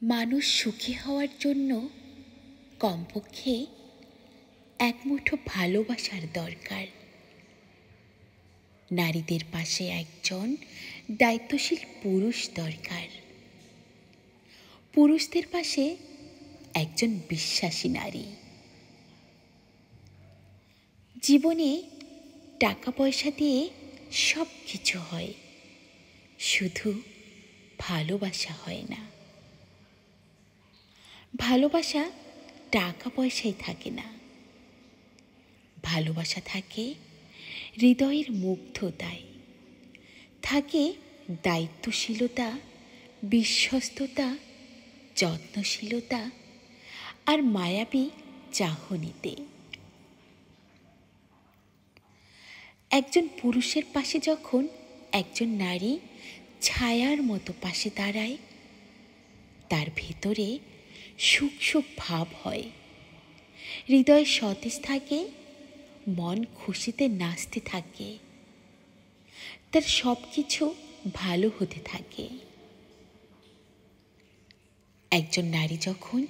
মানুষ সুখী হওয়ার জন্য কমপক্ষে এক মুঠো ভালোবাসার দরকার। নারীদের পাশে একজন দায়িত্বশীল পুরুষ দরকার। পুরুষদের পাশে একজন বিশ্বাসী নারী। জীবনে টাকা পয়সা দিয়ে সব কিছু হয়, শুধু ভালোবাসা হয় না। ভালোবাসা টাকা পয়সায় থাকে না, ভালোবাসা থাকে হৃদয়ের মুগ্ধতায়, থাকে দায়িত্বশীলতা, বিশ্বস্ততা, যত্নশীলতা আর মায়াবী চাহনিতে। একজন পুরুষের পাশে যখন একজন নারী ছায়ার মতো পাশে দাঁড়ায়, তার ভেতরে সুখ সুখ ভাব হয়, হৃদয় সতেজ থাকে, মন খুশিতে নাচতে থাকে, তার সব কিছু ভালো হতে থাকে। একজন নারী যখন